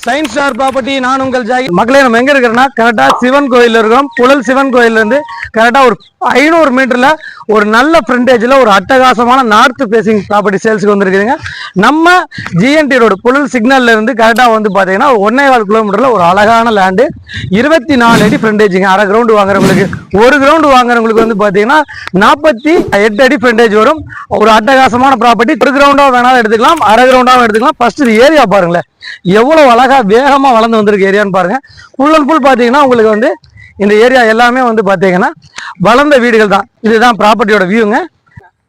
Science star property. நான் உங்கள் ஜாகி. மக்களே, நம்ம எங்க இருக்கிறோம்னா கரெக்டா சிவன் கோயில் இருக்கோம். புழல் சிவன் கோயில் இருந்து கரெக்டா ஒரு 500 மீட்டர்ல ஒரு நல்ல ஃப்ரண்டேஜ்ல ஒரு அட்டகாசமான நார்த் பேசிங் ப்ராப்பர்ட்டி சேல்ஸுக்கு வந்துருக்குதுங்க. நம்ம ஜிஎன்டி ரோடு புழல் சிக்னல்ல இருந்து கரெக்டா வந்து பாத்தீங்கன்னா 1.25 கிலோமீட்டர்ல ஒரு அழகான லேண்டு, 24 அடி ஃப்ரண்டேஜுங்க. அரை கிரவுண்ட் வாங்குறவங்களுக்கு, ஒரு கிரவுண்ட் வாங்குறவங்களுக்கு வந்து பாத்தீங்கன்னா 48 அடி ஃப்ரண்டேஜ் வரும். ஒரு அட்டகாசமான ப்ராப்பர்ட்டி. ஒரு கிரவுண்டா வேணாலும் எடுத்துக்கலாம், அரை கிரவுண்டாவும் எடுத்துக்கலாம். ஃபர்ஸ்ட் ஏரியா பாருங்களேன், எவ்வளவு அழகா வேகமா வளர்ந்து வந்திருக்கு ஏரியான்னு பாருங்க. ஃபுல் அண்ட் ஃபுல் பாத்தீங்கன்னா உங்களுக்கு வந்து இந்த ஏரியா எல்லாமே வந்து பாத்தீங்கன்னா வளர்ந்த வீடுகள் தான். இதுதான் ப்ராப்பர்ட்டியோட வியூங்க.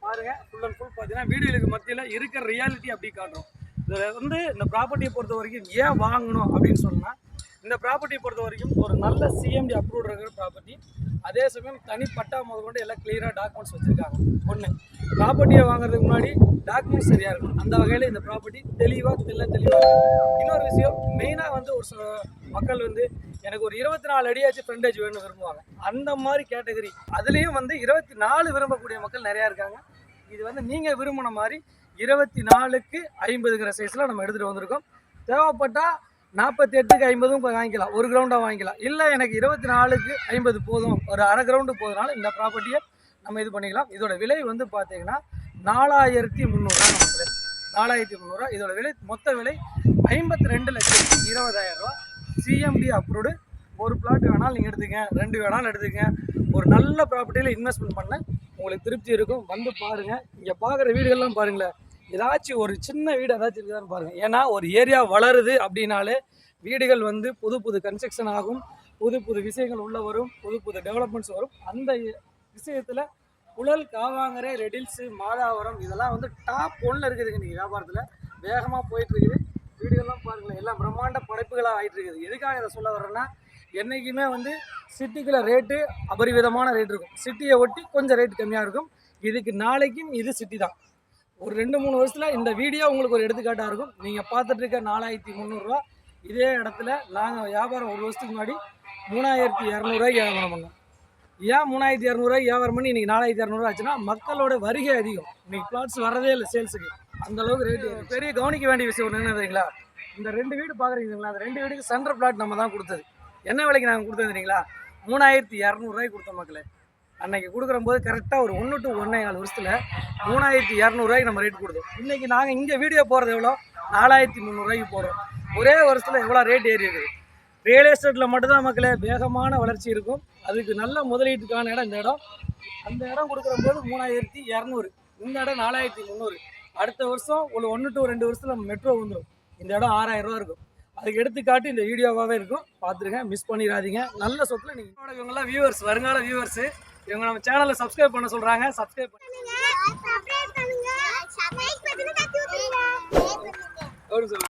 பாருங்க, ஃபுல் அண்ட் ஃபுல் பாத்தீங்கன்னா வீடுகளுக்கு மத்தியில இருக்கிற ரியாலிட்டி அப்படி காட்டுறோம். இதுல வந்து இந்த ப்ராப்பர்ட்டியை பொறுத்த வரைக்கும் ஏன் வாங்கணும் அப்படின்னு சொன்னா, இந்த ப்ராப்பர்ட்டியை பொறுத்த வரைக்கும் ஒரு நல்ல சிஎம்டி அப்ரூவ் இருக்கிற ப்ராப்பர்ட்டி. அதே சமயம் தனிப்பட்டா முதல் கொண்டு எல்லாம் கிளியராக டாக்குமெண்ட்ஸ் வச்சுருக்காங்க. ஒன்று, ப்ராப்பர்ட்டியை வாங்குறதுக்கு முன்னாடி டாக்குமெண்ட்ஸ் சரியாக இருக்கும். அந்த வகையில் இந்த ப்ராப்பர்ட்டி தெளிவாக தெளிவாக. இன்னொரு விஷயம், மெயினாக வந்து ஒரு மக்கள் வந்து எனக்கு ஒரு 24 அடியாச்சும் ஃப்ரண்டேஜ் வேணும்னு விரும்புவாங்க. அந்த மாதிரி கேட்டகரி அதுலேயும் வந்து 24 விரும்பக்கூடிய மக்கள் நிறையா இருக்காங்க. இது வந்து நீங்கள் விரும்பின மாதிரி 24க்கு 50ங்கிற சைஸில் நம்ம எடுத்துகிட்டு வந்திருக்கோம். தேவைப்பட்டால் 48க்கு 50 வாங்கிக்கலாம், ஒரு கிரவுண்டாக வாங்கிக்கலாம். இல்லை எனக்கு 24க்கு 50 போதும், ஒரு அரை கிரவுண்டு போதுனால இந்த ப்ராப்பர்ட்டியை நம்ம இது பண்ணிக்கலாம். இதோட விலை வந்து பார்த்தீங்கன்னா 4300 நமக்கு 4300. இதோட விலை மொத்த விலை 52,20,000 ரூபா. CMD approved. ஒரு பிளாட் வேணாலும் நீங்கள் எடுத்துங்க, 2 வேணாலும் எடுத்துங்க. ஒரு நல்ல ப்ராப்பர்ட்டியில் இன்வெஸ்ட்மெண்ட் பண்ண உங்களுக்கு திருப்தி இருக்கும். வந்து பாருங்கள். இங்கே பார்க்குற வீடுகள்லாம் பாருங்களேன், ஏதாச்சும் ஒரு சின்ன வீடு ஏதாச்சும் இருக்குதான்னு பாருங்கள். ஏன்னா ஒரு ஏரியா வளருது அப்படின்னாலே வீடுகள் வந்து புது புது கன்ஸ்ட்ரக்ஷன் ஆகும், புது புது விஷயங்கள் உள்ள வரும், புது புது டெவலப்மெண்ட்ஸ் வரும். அந்த விஷயத்தில் புழல், காவாங்கரை, ரெடில்ஸு, மாதாவரம் இதெல்லாம் வந்து டாப் 1ல இருக்குதுங்க. நீங்கள் வியாபாரத்தில் வேகமாக போயிட்டுருக்குது. வீடுகள்லாம் பாருங்களேன், எல்லாம் பிரம்மாண்ட படைப்புகளாக ஆகிட்டு இருக்குது. எதுக்காக இதை சொல்ல வரேன்னா, என்றைக்குமே வந்து சிட்டிக்குள்ள ரேட்டு அபரிவிதமான ரேட் இருக்கும், சிட்டியை ஒட்டி கொஞ்சம் ரேட் கம்மியாக இருக்கும். இதுக்கு நாளைக்கும் இது சிட்டி தான். ஒரு 2-3 வருஷத்தில் இந்த வீடியோ உங்களுக்கு ஒரு எடுத்துக்காட்டாக இருக்கும். நீங்கள் பார்த்துட்டு இருக்க 4300 ரூபா இதே இடத்துல நாங்கள் வியாபாரம் ஒரு வருஷத்துக்கு முன்னாடி 3200 வியாபாரம் பண்ணோம். ஏன் 3200 வியாபாரம் பண்ணி இன்றைக்கி 4200 ஆச்சுன்னா, மக்களோட வருகை அதிகம். இன்றைக்கி பிளாட்ஸ் வரதே இல்லை சேல்ஸுக்கு, அந்தளவுக்கு ரேட்டு. பெரிய கவனிக்க வேண்டிய விஷயம் ஒன்று என்னதுங்களா, இந்த 2 வீடு பார்க்குறீங்களா, அந்த 2 வீடுக்கு சென்ட்ரல் பிளாட் நம்ம தான் கொடுத்தது. என்ன விலைக்கு நாங்கள் கொடுத்தது தெரியுங்களா, 3200 கொடுத்தோம் மக்களே. அன்றைக்கி கொடுக்குற போது கரெக்டாக ஒரு 1 to 1.25 வருஷத்தில் 3200 நம்ம ரேட் கொடுத்தோம். இன்றைக்கி நாங்கள் இங்கே வீடியோ போகிறது எவ்வளோ, 4300 போடுறோம். ஒரே வருஷத்தில் எவ்வளோ ரேட் ஏறி இருக்குது. ரியல் எஸ்டேட்டில் மட்டும்தான் மக்களே வேகமான வளர்ச்சி இருக்கும். அதுக்கு நல்ல முதலீட்டுக்கான இடம் இந்த இடம். அந்த இடம் கொடுக்குற போது 3200, இந்த இடம் 4300. அடுத்த வருஷம் ஒரு 1 to 2 வருஷத்தில் நம்ம மெட்ரோ வந்துடும். இந்த இடம் 6000 ரூபா இருக்கும். அதுக்கு எடுத்துக்காட்டு இந்த வீடியோவாகவே இருக்கும், பார்த்துருங்க, மிஸ் பண்ணிடாதீங்க. நல்ல சொத்தில் நீங்கள் இவங்கெல்லாம் வியூவர்ஸ், வருங்கால வியூவர்ஸு. இவங்க நம்ம சேனலை சப்ஸ்கிரைப் பண்ண சொல்கிறாங்க. சப்ஸ்கிரைப் பண்ணுங்க.